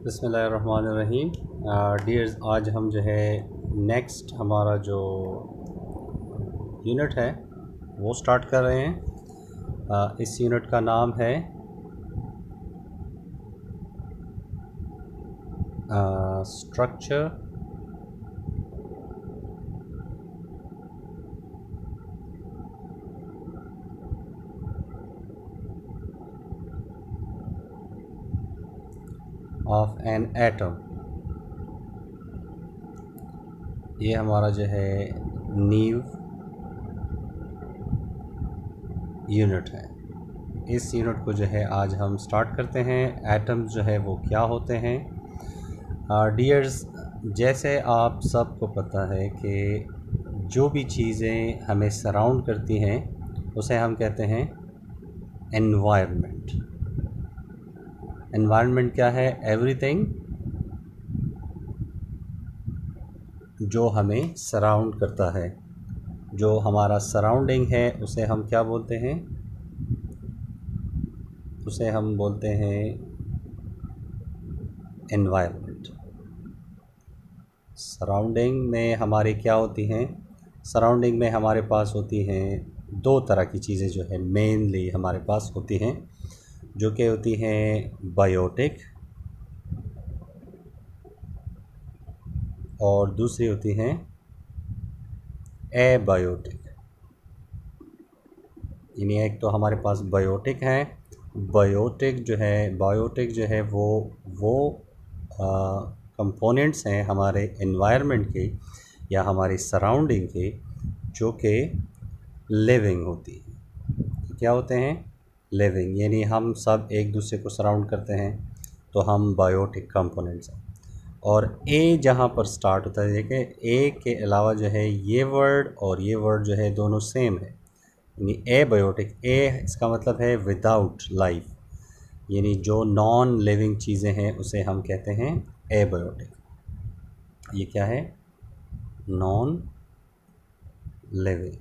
बिस्मिल्लाहिर्रहमानिर्रहीम। डियर्स, आज हम जो है नेक्स्ट हमारा जो यूनिट है वो स्टार्ट कर रहे हैं। इस यूनिट का नाम है स्ट्रक्चर ऑफ एन एटम। ये हमारा जो है नीव यूनिट है। इस यूनिट को जो है आज हम स्टार्ट करते हैं। एटम्स जो है वो क्या होते हैं। डियर्स, जैसे आप सबको पता है कि जो भी चीज़ें हमें सराउंड करती हैं उसे हम कहते हैं एनवायरनमेंट। एनवायरनमेंट क्या है? एवरीथिंग जो हमें सराउंड करता है, जो हमारा सराउंडिंग है उसे हम क्या बोलते हैं? उसे हम बोलते हैं एनवायरनमेंट। सराउंडिंग में हमारे क्या होती हैं? सराउंडिंग में हमारे पास होती हैं दो तरह की चीज़ें जो है मेनली हमारे पास होती हैं, जो कि होती हैं बायोटिक और दूसरी होती हैं एबायोटिक। यानी एक तो हमारे पास बायोटिक है। बायोटिक जो है वो कंपोनेंट्स हैं हमारे एनवायरनमेंट के या हमारी सराउंडिंग के, जो कि लिविंग होती है। क्या होते हैं? लिविंग। यानी हम सब एक दूसरे को सराउंड करते हैं तो हम बायोटिक कंपोनेंट्स हैं। और ए जहाँ पर स्टार्ट होता है, देखिए ए के अलावा जो है ये वर्ड और ये वर्ड जो है दोनों सेम है। यानी एबायोटिक, ए इसका मतलब है विदाउट लाइफ, यानी जो नॉन लिविंग चीज़ें हैं उसे हम कहते हैं एबायोटिक। ये क्या है? Non living.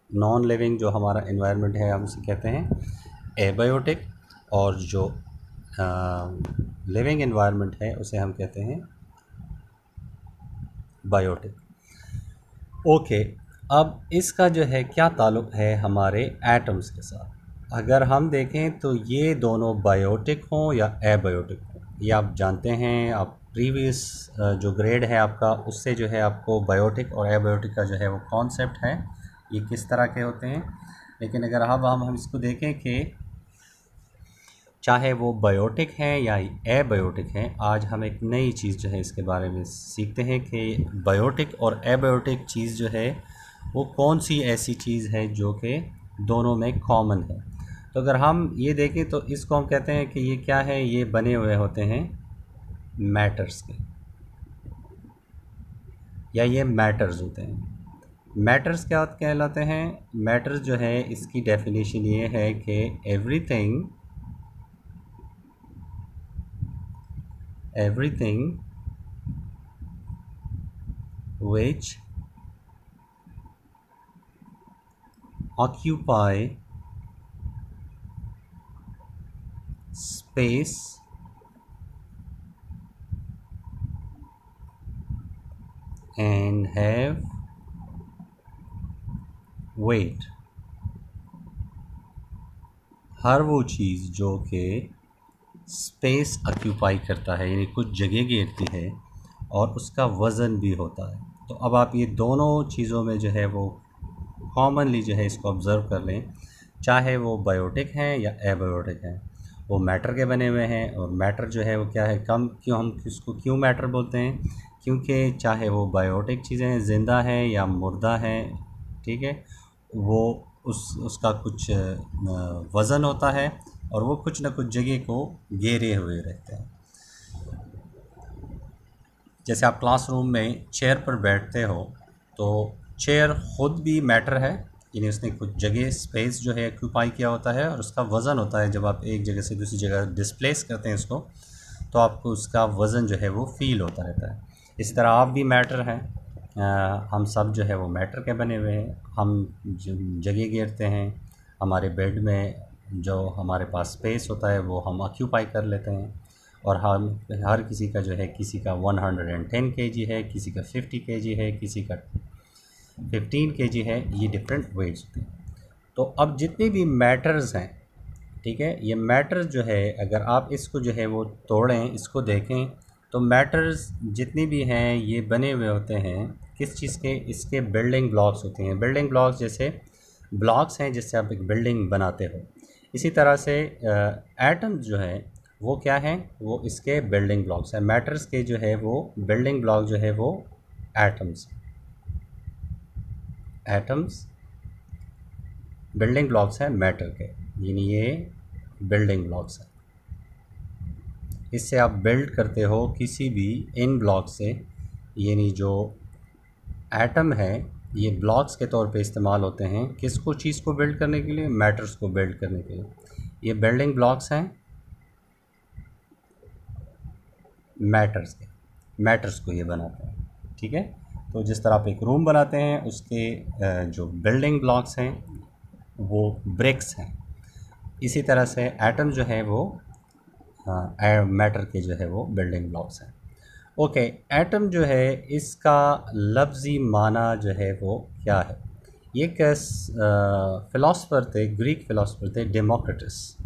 नॉन लिविंग जो हमारा एनवायरनमेंट है हम उसे कहते हैं एबायोटिक, और जो लिविंग एनवायरनमेंट है उसे हम कहते हैं बायोटिक। ओके, अब इसका जो है क्या ताल्लुक़ है हमारे एटम्स के साथ। अगर हम देखें तो ये दोनों बायोटिक हों या एबायोटिक हों, ये आप जानते हैं, आप प्रीवियस जो ग्रेड है आपका उससे जो है आपको बायोटिक और एबायोटिक का जो है वो कॉन्सेप्ट है, ये किस तरह के होते हैं। लेकिन अगर अब हम इसको देखें कि चाहे वो बायोटिक हैं या एबायोटिक हैं, आज हम एक नई चीज़ जो है इसके बारे में सीखते हैं कि बायोटिक और एबायोटिक चीज़ जो है वो कौन सी ऐसी चीज़ है जो कि दोनों में कॉमन है। तो अगर हम ये देखें तो इसको हम कहते हैं कि ये क्या है? ये बने हुए होते हैं मैटर्स के, या ये मैटर्स होते हैं। मैटर्स क्या कहलाते हैं? मैटर्स जो है इसकी डेफिनेशन ये है कि everything which occupy space and have weight। हर वो चीज़ जो कि स्पेस ऑक्यूपाई करता है, यानी कुछ जगह घेरती है और उसका वज़न भी होता है। तो अब आप ये दोनों चीज़ों में जो है वो कॉमनली जो है इसको ऑब्ज़र्व कर लें, चाहे वो बायोटिक हैं या एबायोटिक हैं, वो मैटर के बने हुए हैं। और मैटर जो है वो क्या है, हम इसको क्यों मैटर बोलते हैं? क्योंकि चाहे वो बायोटिक चीज़ें ज़िंदा हैं या मुर्दा हैं, ठीक है, वो उसका कुछ वज़न होता है और वो कुछ ना कुछ जगह को घेरे हुए रहते हैं। जैसे आप क्लासरूम में चेयर पर बैठते हो तो चेयर ख़ुद भी मैटर है, यानी उसने कुछ जगह स्पेस जो है ऑक्यूपाई किया होता है और उसका वज़न होता है। जब आप एक जगह से दूसरी जगह डिस्प्लेस करते हैं इसको, तो आपको उसका वज़न जो है वो फ़ील होता रहता है। इसी तरह आप भी मैटर हैं। हम सब जो है वो मैटर के बने हुए हैं। हम जगह घेरते हैं, हमारे बेड में जो हमारे पास स्पेस होता है वो हम ऑक्यूपाई कर लेते हैं, और हम हर किसी का जो है, किसी का 110 kg है, किसी का 50 kg है, किसी का 15 kg है, ये डिफरेंट वेट्स होते हैं। तो अब जितने भी मैटर्स हैं, ठीक है, ये मैटर्स जो है अगर आप इसको जो है वो तोड़ें, इसको देखें, तो मैटर्स जितने भी हैं ये बने हुए होते हैं किस चीज़ के, इसके बिल्डिंग ब्लॉक्स होते हैं। बिल्डिंग ब्लॉक्स जैसे ब्लॉक्स हैं जिससे आप एक बिल्डिंग बनाते हो, इसी तरह से एटम्स जो है वो क्या हैं, वो इसके बिल्डिंग ब्लॉक्स हैं। मैटर्स के जो है वो बिल्डिंग ब्लॉक जो है वो एटम्स, एटम्स बिल्डिंग ब्लॉक्स हैं मैटर के, यानी ये बिल्डिंग ब्लॉक्स हैं। इससे आप बिल्ड करते हो किसी भी इन ब्लॉक से, यानी जो एटम है ये ब्लॉक्स के तौर पे इस्तेमाल होते हैं किसको, चीज़ को बिल्ड करने के लिए, मैटर्स को बिल्ड करने के लिए। ये बिल्डिंग ब्लॉक्स हैं मैटर्स के, मैटर्स को ये बनाते हैं, ठीक है। तो जिस तरह आप एक रूम बनाते हैं उसके जो बिल्डिंग ब्लॉक्स हैं वो ब्रिक्स हैं, इसी तरह से एटम जो है वो मैटर के जो है वो बिल्डिंग ब्लॉक्स हैं। ओके, एटम जो है इसका लफ्ज़ी माना जो है वो क्या है। ये एक फ़िलासफ़र थे, ग्रीक फ़िलासफ़र थे, डेमोक्रिटस।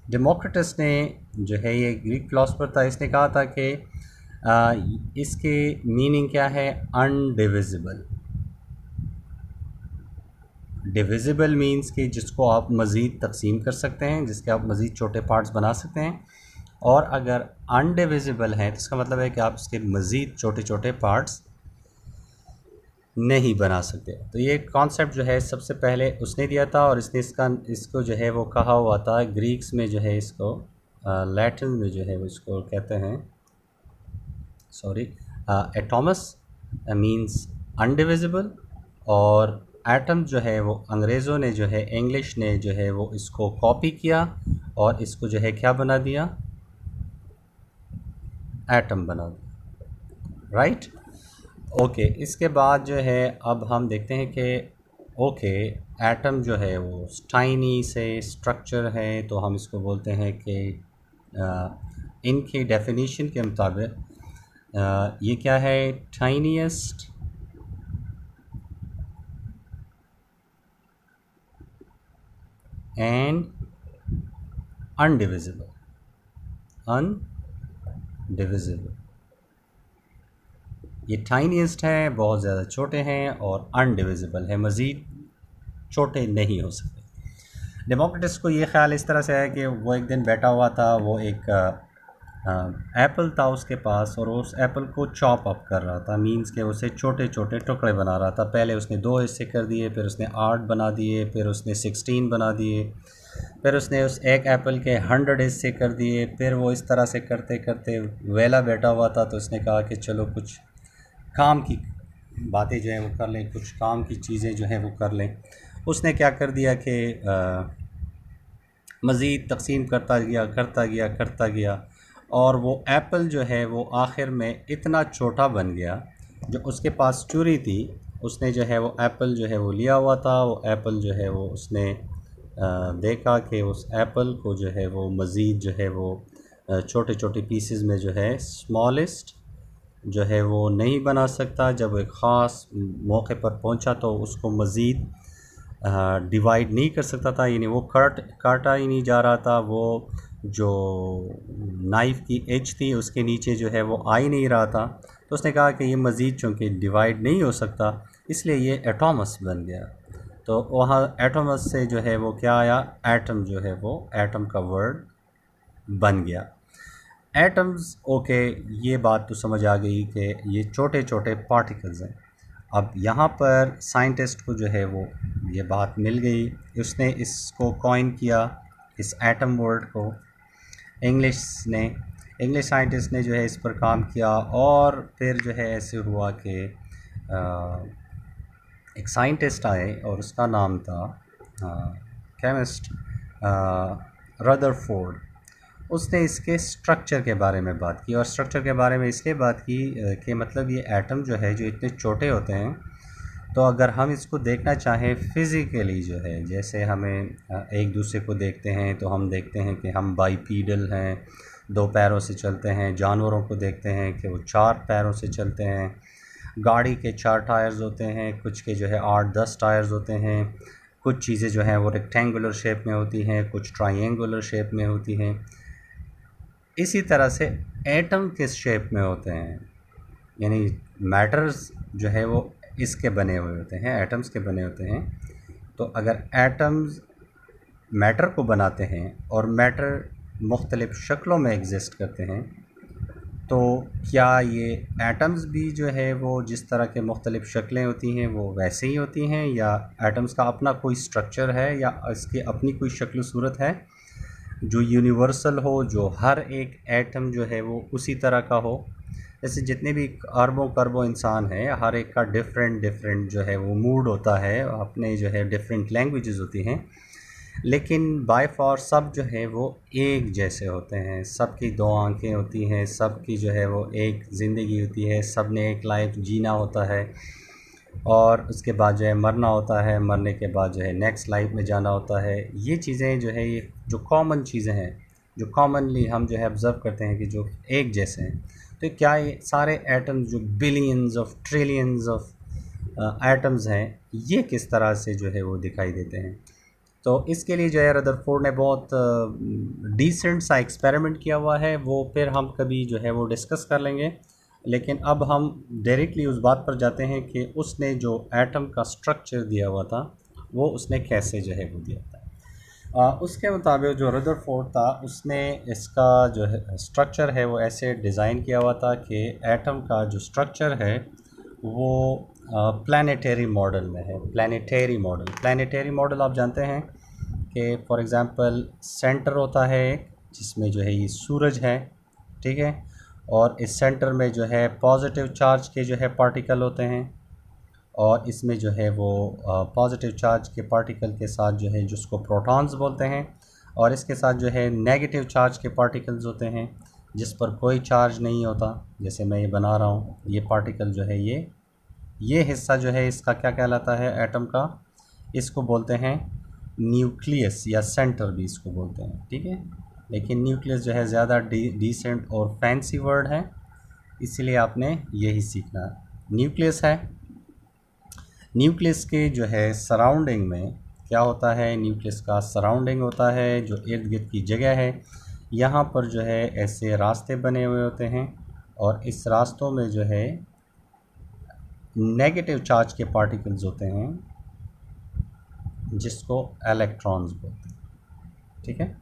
डेमोक्रिटस ने जो है, ये ग्रीक फ़िलासफ़र था, इसने कहा था कि इसके मीनिंग क्या है, अनडिविजिबल। डिविजिबल मीन्स कि जिसको आप मज़ीद तकसीम कर सकते हैं, जिसके आप मज़ीद छोटे पार्ट्स बना सकते हैं, और अगर अनडिविजिबल है तो इसका मतलब है कि आप इसके मज़ीद छोटे छोटे पार्ट्स नहीं बना सकते। तो ये कॉन्सेप्ट जो है सबसे पहले उसने दिया था, और इसको जो है वो कहा हुआ था ग्रीक्स में, जो है इसको लैटिन में जो है वो इसको कहते हैं, सॉरी, एटॉमस मीन्स अनडिविजिबल, और एटम जो है वो अंग्रेज़ों ने जो है, इंग्लिश ने जो है वो इसको कॉपी किया और इसको जो है क्या बना दिया, एटम बना दिया, राइट। ओके, इसके बाद जो है अब हम देखते हैं कि ओके, एटम जो है वो टाइनी से स्ट्रक्चर है, तो हम इसको बोलते हैं कि इनकी डेफिनेशन के मुताबिक ये क्या है, टाइनीएस्ट एंड अनडिविजिबल, अनडिविजिबल। ये टाइनीएस्ट है, बहुत ज़्यादा छोटे हैं, और अनडिविजिबल है, मज़ीद छोटे नहीं हो सकते। डेमोक्रिटस को ये ख्याल इस तरह से है कि वो एक दिन बैठा हुआ था, वो एक एप्पल था उसके पास, और उस एप्पल को चॉप अप कर रहा था, मींस के उसे छोटे छोटे टुकड़े बना रहा था। पहले उसने 2 हिस्से कर दिए, फिर उसने 8 बना दिए, फिर उसने 16 बना दिए, फिर उसने उस एक एप्पल के 100 हिस्से कर दिए। फिर वो इस तरह से करते करते वेला बैठा हुआ था, तो उसने कहा कि चलो कुछ काम की बातें जो हैं वो कर लें, कुछ काम की चीज़ें जो हैं वो कर लें। उसने क्या कर दिया कि मज़ीद तकसीम करता गया करता गया करता गया, और वो एप्पल जो है वो आखिर में इतना छोटा बन गया, जो उसके पास चूरी थी, उसने जो है वो एप्पल जो है वो लिया हुआ था। वो एप्पल जो है वो उसने देखा कि उस एप्पल को जो है वो मज़ीद जो है वो छोटे छोटे पीसेस में जो है स्मॉलेस्ट जो है वो नहीं बना सकता। जब एक ख़ास मौके पर पहुंचा तो उसको मज़ीद डिवाइड नहीं कर सकता था, यानी वो काटा ही नहीं जा रहा था। वो जो नाइफ़ की एज थी उसके नीचे जो है वो आ ही नहीं रहा था। तो उसने कहा कि ये मज़ीद चूँकि डिवाइड नहीं हो सकता, इसलिए ये एटॉमस बन गया। तो वहाँ एटॉमस से जो है वो क्या आया, एटम जो है वो एटम का वर्ड बन गया, एटम्स। ओके, ये बात तो समझ आ गई कि ये छोटे छोटे पार्टिकल्स हैं। अब यहाँ पर साइंटिस्ट को जो है वो ये बात मिल गई, उसने इसको कॉइन किया, इस एटम वर्ड को। इंग्लिश साइंटिस्ट ने जो है इस पर काम किया, और फिर जो है ऐसे हुआ कि एक साइंटिस्ट आए और उसका नाम था केमिस्ट रदरफोर्ड। उसने इसके स्ट्रक्चर के बारे में बात की, और स्ट्रक्चर के बारे में इसलिए बात की कि मतलब ये एटम जो है जो इतने छोटे होते हैं, तो अगर हम इसको देखना चाहें फ़िज़िकली जो है, जैसे हमें एक दूसरे को देखते हैं तो हम देखते हैं कि हम बाइपीडल हैं, 2 पैरों से चलते हैं। जानवरों को देखते हैं कि वो 4 पैरों से चलते हैं। गाड़ी के 4 टायर्स होते हैं, कुछ के जो है 8-10 टायर्स होते हैं। कुछ चीज़ें जो हैं वो रेक्टेंगुलर शेप में होती हैं, कुछ ट्रायंगुलर शेप में होती हैं। इसी तरह से एटम किस शेप में होते हैं, यानी मैटर्स जो है वो इसके बने हुए होते हैं, एटम्स के बने होते हैं। तो अगर एटम्स मैटर को बनाते हैं और मैटर मुख्तलिफ़ शक्लों में एग्जिस्ट करते हैं, तो क्या ये एटम्स भी जो है वो जिस तरह के मुख्तलिफ़ शक्लें होती हैं वो वैसे ही होती हैं, या एटम्स का अपना कोई स्ट्रक्चर है या इसकी अपनी कोई शक्ल सूरत है जो यूनिवर्सल हो, जो हर एक एटम जो है वो उसी तरह का हो? जैसे जितने भी अरबों करबों इंसान हैं, हर एक का डिफरेंट जो है वो मूड होता है, अपने जो है डिफरेंट लैंग्वेजेस होती हैं, लेकिन बाय फॉर सब जो है वो एक जैसे होते हैं। सबकी 2 आंखें होती हैं, सबकी जो है वो एक ज़िंदगी होती है, सब ने एक लाइफ जीना होता है और उसके बाद जो है मरना होता है, मरने के बाद जो है नेक्स्ट लाइफ में जाना होता है। ये चीज़ें जो है, ये जो कॉमन चीज़ें हैं, जो कॉमनली हम जो है ऑब्ज़र्व करते हैं कि जो एक जैसे हैं, तो क्या ये सारे एटम्स जो billions of trillions of atoms हैं, ये किस तरह से जो है वो दिखाई देते हैं? तो इसके लिए जो है रदरफोर्ड ने बहुत डिसेंट सा एक्सपेरिमेंट किया हुआ है, वो फिर हम कभी जो है वो डिस्कस कर लेंगे। लेकिन अब हम डायरेक्टली उस बात पर जाते हैं कि उसने जो एटम का स्ट्रक्चर दिया हुआ था वो उसने कैसे जो है वो दिया था। उसके मुताबिक जो रदरफोर्ड था उसने इसका जो है स्ट्रक्चर है वो ऐसे डिज़ाइन किया हुआ था कि एटम का जो स्ट्रक्चर है वो प्लानिटरी मॉडल में है। प्लानिटरी मॉडल आप जानते हैं कि फॉर एग्ज़ाम्पल सेंटर होता है एक, जिसमें जो है ये सूरज है, ठीक है, और इस सेंटर में जो है पॉजिटिव चार्ज के जो है पार्टिकल होते हैं, और इसमें जो है वो पॉजिटिव चार्ज के पार्टिकल के साथ जो है जिसको प्रोटॉन्स बोलते हैं, और इसके साथ जो है नेगेटिव चार्ज के पार्टिकल्स होते हैं जिस पर कोई चार्ज नहीं होता। जैसे मैं ये बना रहा हूँ, ये पार्टिकल जो है ये हिस्सा जो है इसका क्या कहलाता है एटम का, इसको बोलते हैं न्यूक्लियस, या सेंटर भी इसको बोलते हैं, ठीक है। लेकिन न्यूक्लियस जो है ज़्यादा डिसेंट और फैंसी वर्ड है, इसीलिए आपने यही सीखना है। न्यूक्लियस है, न्यूक्लियस के जो है सराउंडिंग में क्या होता है, न्यूक्लियस का सराउंडिंग होता है जो इर्द गिर्द की जगह है, यहाँ पर जो है ऐसे रास्ते बने हुए होते हैं, और इस रास्तों में जो है नेगेटिव चार्ज के पार्टिकल्स होते हैं जिसको इलेक्ट्रॉन्स बोलते हैं, ठीक है।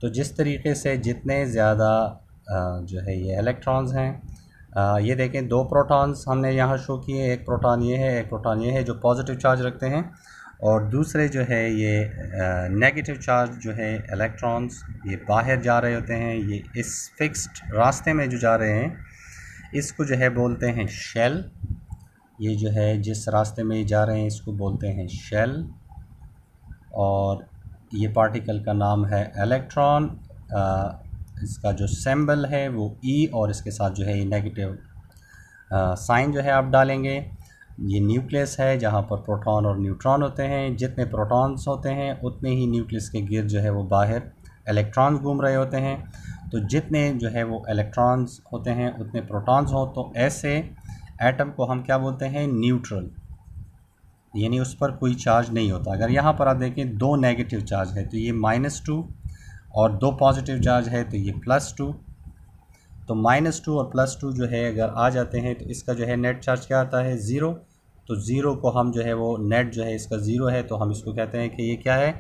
तो जिस तरीके से जितने ज़्यादा जो है ये इलेक्ट्रॉन्स हैं, ये देखें 2 प्रोटॉन्स हमने यहाँ शो किए, एक प्रोटॉन ये है, एक प्रोटॉन ये है जो पॉजिटिव चार्ज रखते हैं, और दूसरे जो है ये नेगेटिव चार्ज जो है इलेक्ट्रॉन्स, ये बाहर जा रहे होते हैं। ये इस फिक्स्ड रास्ते में जो जा रहे हैं इसको जो है बोलते हैं शेल। ये जो है जिस रास्ते में जा रहे हैं इसको बोलते हैं शेल, और ये पार्टिकल का नाम है इलेक्ट्रॉन। इसका जो सिंबल है वो ई, और इसके साथ जो है ये नेगेटिव साइन जो है आप डालेंगे। ये न्यूक्लियस है जहाँ पर प्रोटॉन और न्यूट्रॉन होते हैं। जितने प्रोटॉन्स होते हैं उतने ही न्यूक्लियस के गिर्द जो है वो बाहर इलेक्ट्रॉन्स घूम रहे होते हैं। तो जितने जो है वो इलेक्ट्रॉन्स होते हैं उतने प्रोटॉन्स हो, तो ऐसे एटम को हम क्या बोलते हैं, न्यूट्रल, यानी उस पर कोई चार्ज नहीं होता। अगर यहाँ पर आप देखें 2 नेगेटिव चार्ज है तो ये -2, और 2 पॉजिटिव चार्ज है तो ये +2। तो -2 और +2 जो है अगर आ जाते हैं तो इसका जो है नेट चार्ज क्या आता है, 0। तो 0 को हम जो है वो नेट जो है इसका 0 है, तो हम इसको कहते हैं कि ये क्या है,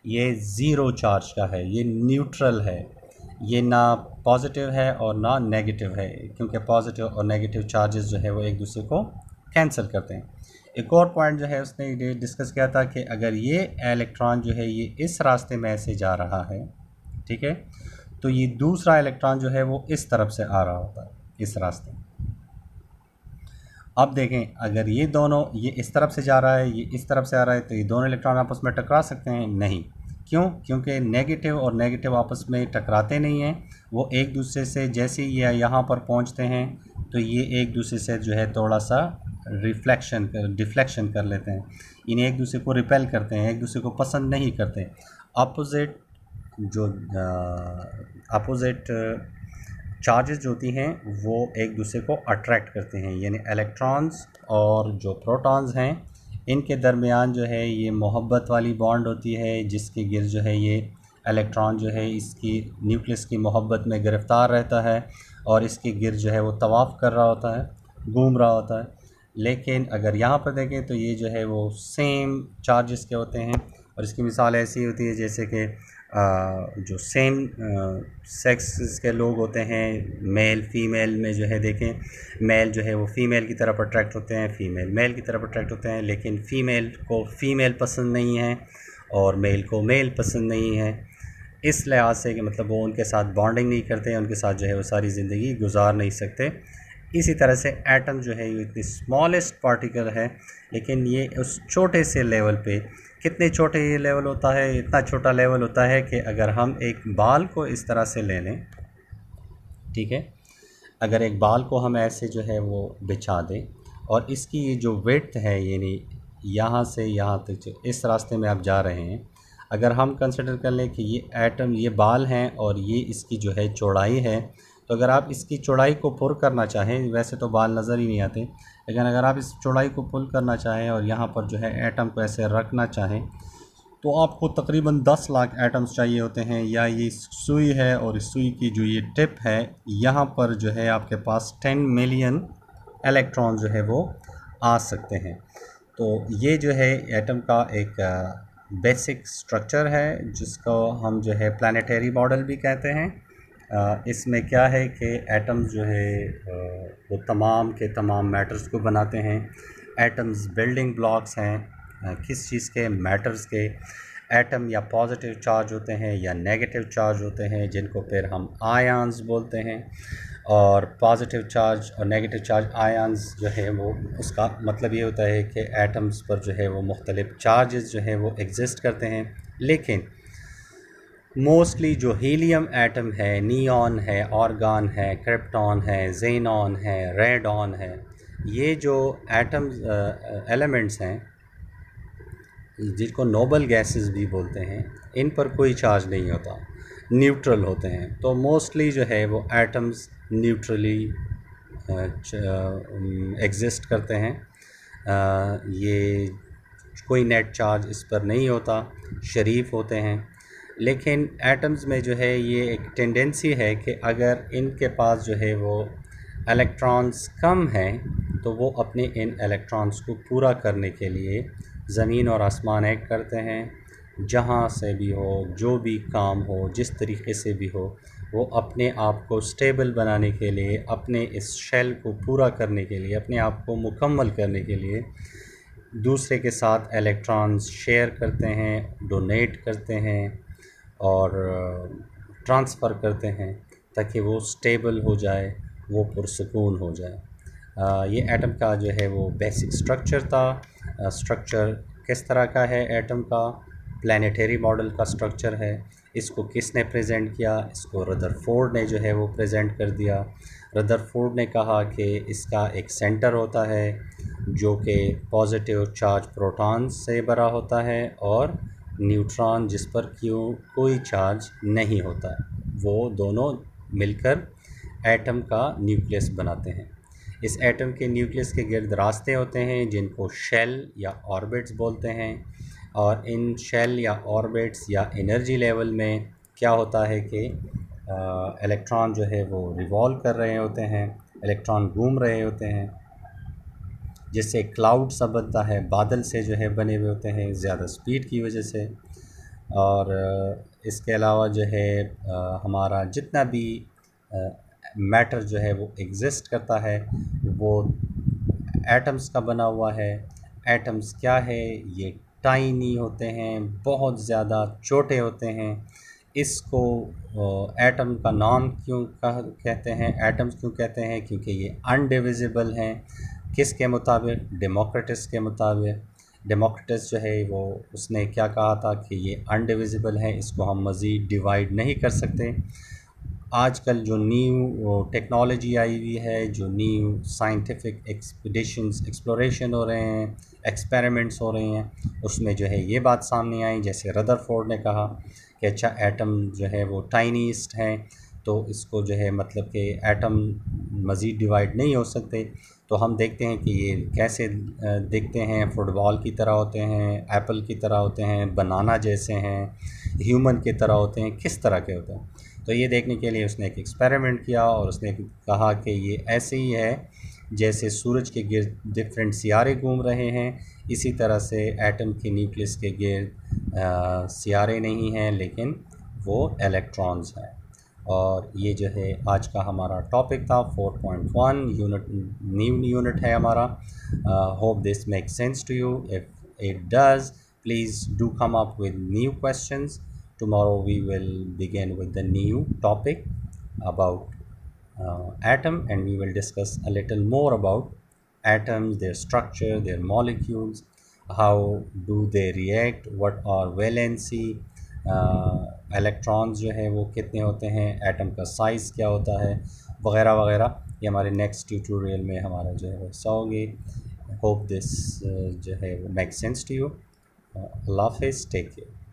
ये 0 चार्ज का है, ये न्यूट्रल है, ये ना पॉजिटिव है और ना नेगेटिव है, क्योंकि पॉजिटिव और नेगेटिव चार्जेस जो है वो एक दूसरे को कैंसिल करते हैं। एक और पॉइंट जो है उसने ये डिस्कस किया था कि अगर ये इलेक्ट्रॉन जो है ये इस रास्ते में ऐसे जा रहा है, ठीक है, तो ये दूसरा इलेक्ट्रॉन जो है वो इस तरफ से आ रहा होता है, इस रास्ते में। अब देखें अगर ये दोनों, ये इस तरफ से जा रहा है, ये इस तरफ से आ रहा है, तो ये दोनों इलेक्ट्रॉन आपस में टकरा सकते हैं? नहीं, क्यों? क्योंकि नेगेटिव और नेगेटिव आपस में टकराते नहीं हैं, वो एक दूसरे से जैसे ही ये यहाँ पर पहुँचते हैं तो ये एक दूसरे से जो है थोड़ा सा डिफ्लेक्शन कर लेते हैं, इन्हें एक दूसरे को रिपेल करते हैं, एक दूसरे को पसंद नहीं करते। अपोजिट जो अपोजिट चार्जेस जो होती हैं वो एक दूसरे को अट्रैक्ट करते हैं, यानी इलेक्ट्रॉन्स और जो प्रोटॉन्स हैं इनके दरमियान जो है ये मोहब्बत वाली बॉन्ड होती है, जिसके गिर्द जो है ये इलेक्ट्रॉन जो है इसकी न्यूक्लियस की मोहब्बत में गिरफ़्तार रहता है और इसके गिर्द जो है वो तवाफ़ कर रहा होता है, घूम रहा होता है। लेकिन अगर यहाँ पर देखें तो ये जो है वो सेम चार्जेस के होते हैं, और इसकी मिसाल ऐसी होती है जैसे कि जो सेम सेक्स के लोग होते हैं, मेल फीमेल में जो है देखें, मेल जो है वो फ़ीमेल की तरफ अट्रैक्ट होते हैं, फ़ीमेल मेल की तरफ अट्रैक्ट होते हैं, लेकिन फ़ीमेल को फ़ीमेल पसंद नहीं है और मेल को मेल पसंद नहीं है, इस लिहाज से कि मतलब वो उनके साथ बॉन्डिंग नहीं करते हैं, उनके साथ जो है वो सारी ज़िंदगी गुजार नहीं सकते। इसी तरह से एटम जो है ये इतनी स्मॉलेस्ट पार्टिकल है, लेकिन ये उस छोटे से लेवल पे, कितने छोटे ये लेवल होता है, इतना छोटा लेवल होता है कि अगर हम एक बाल को इस तरह से ले लें, ठीक है, अगर एक बाल को हम ऐसे जो है वो बिछा दें और इसकी ये जो विड्थ है, यानी यहाँ से यहाँ तक जो इस रास्ते में आप जा रहे हैं, अगर हम कंसिडर कर लें कि ये एटम, ये बाल हैं और ये इसकी जो है चौड़ाई है, तो अगर आप इसकी चौड़ाई को पुर करना चाहें, वैसे तो बाल नज़र ही नहीं आते, लेकिन अगर आप इस चौड़ाई को पुल करना चाहें और यहाँ पर जो है एटम को ऐसे रखना चाहें, तो आपको तकरीबन 10 लाख एटम्स चाहिए होते हैं। या ये सुई है और इस सुई की जो ये टिप है, यहाँ पर जो है आपके पास 10 मिलियन इलेक्ट्रॉन जो है वो आ सकते हैं। तो ये जो है एटम का एक बेसिक स्ट्रक्चर है, जिसको हम जो है प्लानिटरी मॉडल भी कहते हैं। इसमें क्या है कि एटम्स जो है वो तमाम के तमाम मैटर्स को बनाते हैं। एटम्स बिल्डिंग ब्लॉक्स हैं किस चीज़ के? मैटर्स के। एटम या पॉजिटिव चार्ज होते हैं या नेगेटिव चार्ज होते हैं, जिनको फिर हम आयन्स बोलते हैं। और पॉजिटिव चार्ज और नेगेटिव चार्ज आयन्स जो है वो, उसका मतलब ये होता है कि एटम्स पर जो है वो मुख्तलिफ चार्जेस जो है वो एग्जिस्ट करते हैं। लेकिन मोस्टली जो हीलियम एटम है, नियॉन है, ऑर्गन है, क्रिप्टॉन है, जेनॉन है, रेडॉन है, ये जो एटम्स एलिमेंट्स हैं जिनको नोबल गैसेस भी बोलते हैं, इन पर कोई चार्ज नहीं होता, न्यूट्रल होते हैं। तो मोस्टली जो है वो एटम्स न्यूट्रली एग्जिस्ट करते हैं। ये कोई नेट चार्ज इस पर नहीं होता, शरीफ होते हैं। लेकिन एटम्स में जो है ये एक टेंडेंसी है कि अगर इनके पास जो है वो इलेक्ट्रॉन्स कम हैं, तो वो अपने इन इलेक्ट्रॉन्स को पूरा करने के लिए ज़मीन और आसमान एक करते हैं। जहाँ से भी हो, जो भी काम हो, जिस तरीके से भी हो, वो अपने आप को स्टेबल बनाने के लिए, अपने इस शेल को पूरा करने के लिए, अपने आप को मुकम्मल करने के लिए दूसरे के साथ इलेक्ट्रॉन्स शेयर करते हैं, डोनेट करते हैं और ट्रांसफ़र करते हैं, ताकि वो स्टेबल हो जाए, वो पुरसकून हो जाए। ये एटम का जो है वो बेसिक स्ट्रक्चर था। स्ट्रक्चर किस तरह का है एटम का? प्लानिटरी मॉडल का स्ट्रक्चर है। इसको किसने प्रेजेंट किया? इसको रदरफोर्ड ने जो है वो प्रेजेंट कर दिया। रदरफोर्ड ने कहा कि इसका एक सेंटर होता है जो कि पॉजिटिव चार्ज प्रोटॉन से भरा होता है और न्यूट्रॉन जिस पर कोई चार्ज नहीं होता, वो दोनों मिलकर एटम का न्यूक्लियस बनाते हैं। इस एटम के न्यूक्लियस के गिर्द रास्ते होते हैं जिनको शेल या ऑर्बिट्स बोलते हैं। और इन शेल या ऑर्बिट्स या एनर्जी लेवल में क्या होता है कि इलेक्ट्रॉन जो है वो रिवॉल्व कर रहे होते हैं, इलेक्ट्रॉन घूम रहे होते हैं, जिससे क्लाउड सा बनता है, बादल से जो है बने हुए होते हैं ज़्यादा स्पीड की वजह से। और इसके अलावा जो है हमारा जितना भी मैटर जो है वो एग्जिस्ट करता है वो एटम्स का बना हुआ है। एटम्स क्या है? ये टाइनी होते हैं, बहुत ज़्यादा छोटे होते हैं। इसको एटम का नाम क्यों कहते हैं, एटम्स क्यों कहते हैं? क्योंकि ये अनडिविजिबल हैं। किसके मुताबिक? डेमोक्रिटस के मुताबिक। डेमोक्रिटस जो है वो उसने क्या कहा था कि ये अनडिविजिबल है, इसको हम मज़ीद डिवाइड नहीं कर सकते। आजकल जो न्यू टेक्नोलॉजी आई हुई है, जो न्यू साइंटिफिक एक्सपीडिशंस एक्सप्लोरेशन हो रहे हैं, एक्सपेरिमेंट्स हो रहे हैं, उसमें जो है ये बात सामने आई, जैसे रदरफोर्ड ने कहा कि अच्छा एटम जो है वो टाइनीस्ट है, तो इसको जो है मतलब कि एटम मज़ीद डिवाइड नहीं हो सकते। तो हम देखते हैं कि ये कैसे दिखते हैं, फुटबॉल की तरह होते हैं, एप्पल की तरह होते हैं, बनाना जैसे हैं, ह्यूमन की तरह होते हैं, किस तरह के होते हैं। तो ये देखने के लिए उसने एक एक्सपेरिमेंट किया और उसने कहा कि ये ऐसे ही है जैसे सूरज के गिर्द डिफरेंट सियारे घूम रहे हैं, इसी तरह से एटम के न्यूक्लियस के गिर्द सियारे नहीं हैं लेकिन वो इलेक्ट्रॉन्स हैं। और ये जो है आज का हमारा टॉपिक था 4.1 यूनिट, न्यू यूनिट है हमारा। Hope this make sense to you. If it does, please do come up with new questions. Tomorrow we will begin with the new topic about atom, and we will discuss a little more about atoms, their structure, their molecules, how do they react, what are valency, electrons जो है वो कितने होते हैं, atom का size क्या होता है, वगैरह वगैरह। ये हमारे नेक्स्ट ट्यूटोरियल में हमारा जो है वो हिस्सा होगी। होप दिस जो है वो मेक सेंस टू यू। अल्लाह हाफ़िज़, टेक केयर।